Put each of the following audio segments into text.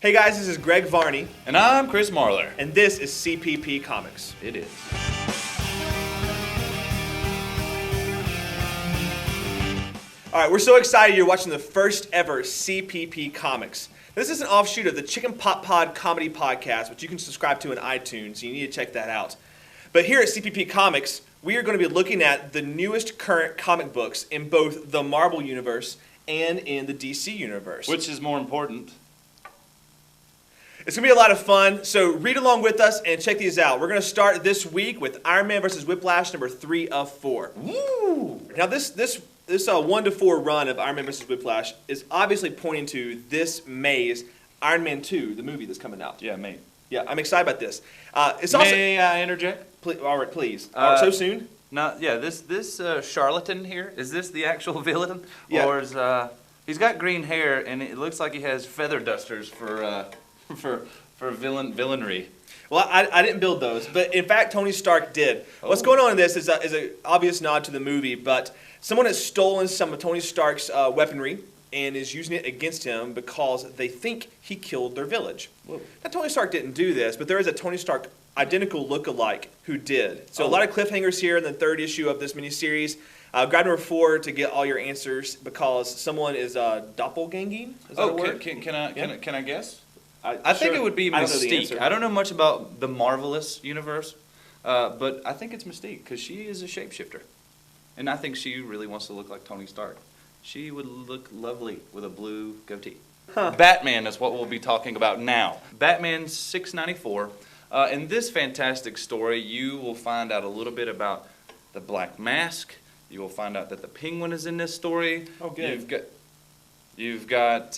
Hey guys, this is Greg Varney. And I'm Chris Marler. And this is CPP Comics. It is. Alright, we're so excited you're watching the first ever CPP Comics. This is an offshoot of the Chickenpoppod comedy podcast, which you can subscribe to in iTunes, so you need to check that out. But here at CPP Comics, we are going to be looking at the newest current comic books in both the Marvel Universe and in the DC Universe. Which is more important? It's going to be a lot of fun, so read along with us and check these out. We're going to start this week with Iron Man vs. Whiplash number 3 of 4. Woo! Now this 1 to 4 run of Iron Man vs. Whiplash is obviously pointing to this May's Iron Man 2, the movie that's coming out. Yeah, May. Yeah, I'm excited about this. May I interject? All right, please. So soon? This charlatan here, is this the actual villain? Yeah. Or is he's got green hair and it looks like he has feather dusters for villainry. Well, I didn't build those, but in fact, Tony Stark did. Oh. What's going on in this is an obvious nod to the movie, but someone has stolen some of Tony Stark's weaponry and is using it against him because they think he killed their village. Whoa. Now, Tony Stark didn't do this, but there is a Tony Stark identical look-alike who did. So a lot of cliffhangers here in the 3rd issue of this miniseries. Grab number 4 to get all your answers because someone is doppelganging. Is that a word? Can I guess? I think it would be Mystique. I don't know much about the Marvelous universe, but I think it's Mystique because she is a shapeshifter. And I think she really wants to look like Tony Stark. She would look lovely with a blue goatee. Huh. Batman is what we'll be talking about now. Batman 694. In this fantastic story, you will find out a little bit about the Black Mask. You will find out that the Penguin is in this story. Oh, good. You've got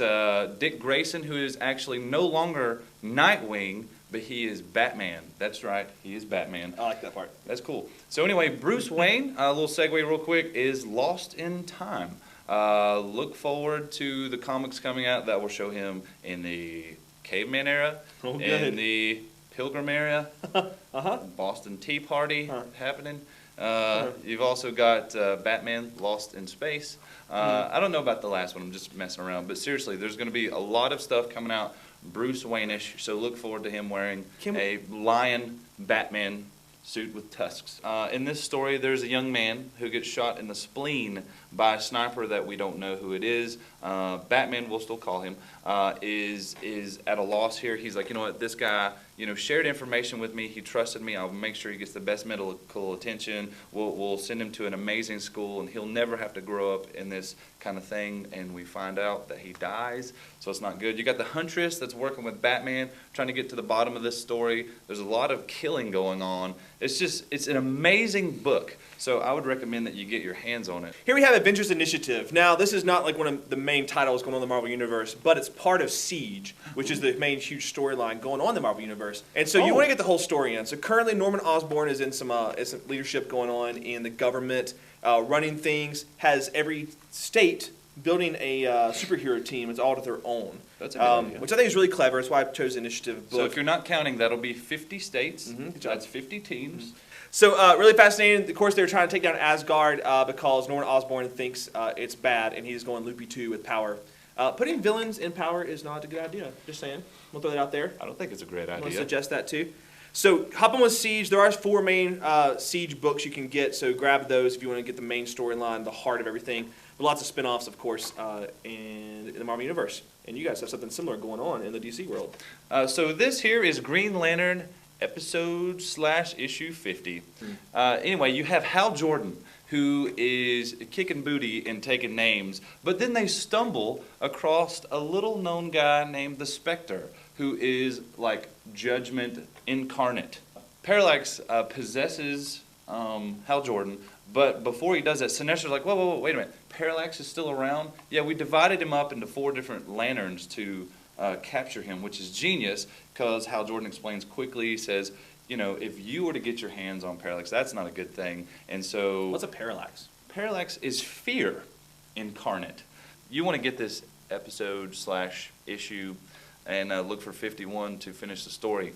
Dick Grayson, who is actually no longer Nightwing, but he is Batman. That's right, he is Batman. I like that part. That's cool. So anyway, Bruce Wayne, a little segue real quick, is lost in time. Look forward to the comics coming out that will show him in the Caveman era, in the Pilgrim era, Boston Tea Party happening. You've also got Batman Lost in Space. I don't know about the last one, I'm just messing around. But seriously, there's going to be a lot of stuff coming out Bruce Wayne-ish, so look forward to him wearing a lion Batman suit with tusks. In this story, there's a young man who gets shot in the spleen by a sniper that we don't know who it is. Batman, we'll still call him, is at a loss here. He's like, you know what, this guy, shared information with me. He trusted me. I'll make sure he gets the best medical attention. We'll send him to an amazing school, and he'll never have to grow up in this kind of thing. And we find out that he dies, so it's not good. You got the Huntress that's working with Batman, trying to get to the bottom of this story. There's a lot of killing going on. It's an amazing book. So I would recommend that you get your hands on it. Here we have Avengers Initiative. Now, this is not like one of the main titles going on in the Marvel Universe, but it's part of Siege, which is the main huge storyline going on in the Marvel Universe. And so you want to get the whole story in. So currently, Norman Osborn is in some leadership going on in the government, running things, has every state building a superhero team. It's all to their own. That's a good idea. Which I think is really clever. That's why I chose Initiative book. So if you're not counting, that'll be 50 states. That's 50 teams. Mm-hmm. So really fascinating. Of course, they're trying to take down Asgard because Norman Osborn thinks it's bad, and he's going loopy too with power. Putting villains in power is not a good idea. Just saying. We'll throw that out there. I don't think it's a great idea. I want to suggest that too. So hop on with Siege. There are 4 main Siege books you can get, so grab those if you want to get the main storyline, the heart of everything. But lots of spin-offs, of course, in the Marvel Universe. And you guys have something similar going on in the DC world. So this here is Green Lantern episode/issue 50. Anyway, you have Hal Jordan, who is kicking booty and taking names, but then they stumble across a little-known guy named the Spectre, who is like Judgment incarnate. Parallax possesses Hal Jordan, but before he does that, Sinister's like, whoa, wait a minute. Parallax is still around? Yeah, we divided him up into 4 different lanterns to capture him, which is genius, because Hal Jordan explains quickly, he says, if you were to get your hands on Parallax, that's not a good thing. And so... What's a Parallax? Parallax is fear incarnate. You want to get this episode/issue and look for 51 to finish the story.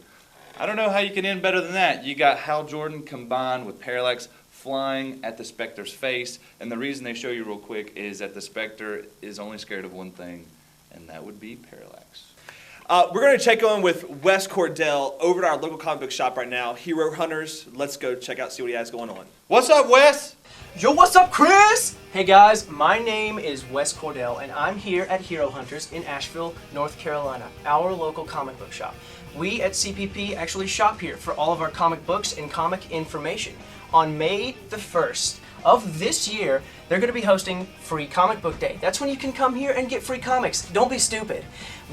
I don't know how you can end better than that. You got Hal Jordan combined with Parallax flying at the Spectre's face, and the reason they show you real quick is that the Spectre is only scared of one thing, and that would be Parallax. We're going to check on with Wes Cordell over at our local comic book shop right now, Hero Hunters. Let's go check out, see what he has going on. What's up, Wes? Yo, what's up, Chris? Hey guys, my name is Wes Cordell, and I'm here at Hero Hunters in Asheville, North Carolina, our local comic book shop. We at CPP actually shop here for all of our comic books and comic information. On May the 1st of this year, they're going to be hosting Free Comic Book Day. That's when you can come here and get free comics. Don't be stupid.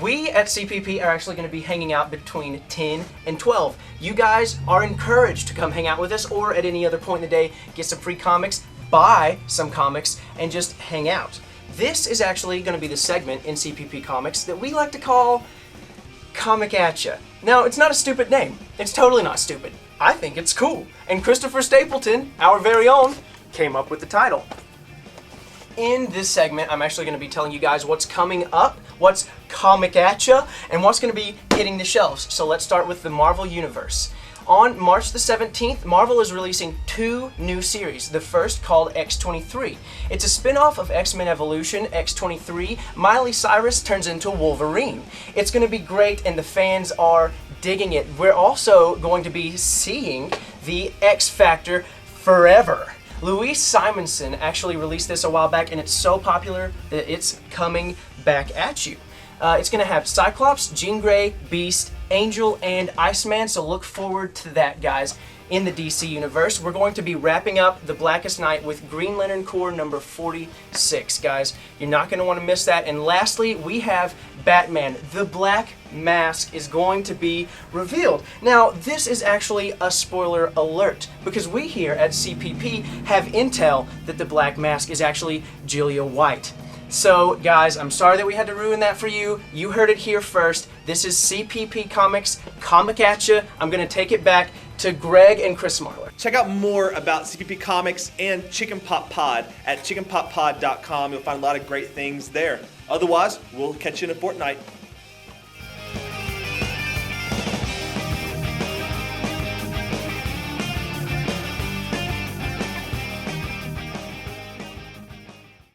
We at CPP are actually going to be hanging out between 10 and 12. You guys are encouraged to come hang out with us, or at any other point in the day, get some free comics, buy some comics, and just hang out. This is actually going to be the segment in CPP Comics that we like to call Comic Atcha. Now, it's not a stupid name. It's totally not stupid. I think it's cool. And Christopher Stapleton, our very own, came up with the title. In this segment, I'm actually going to be telling you guys what's coming up, what's Comic Atcha, and what's going to be hitting the shelves. So let's start with the Marvel Universe. On March the 17th, Marvel is releasing 2 new series. The first, called X-23. It's a spin-off of X-Men Evolution, X-23. Miley Cyrus turns into Wolverine. It's going to be great, and the fans are digging it. We're also going to be seeing the X Factor Forever. Louise Simonson actually released this a while back, and it's so popular that it's coming back at you. It's going to have Cyclops, Jean Grey, Beast, Angel, and Iceman, so look forward to that, guys. In the DC Universe, we're going to be wrapping up The Blackest Night with Green Lantern Corps number 46, guys. You're not going to want to miss that. And lastly, we have Batman. The Black Mask is going to be revealed. Now, this is actually a spoiler alert, because we here at CPP have intel that the Black Mask is actually Julia White. So, guys, I'm sorry that we had to ruin that for you. You heard it here first. This is CPP Comics, Comic Atcha. I'm going to take it back to Greg and Chris Marler. Check out more about CPP Comics and chickenpoppod at chickenpoppod.com. You'll find a lot of great things there. Otherwise, we'll catch you in a fortnight.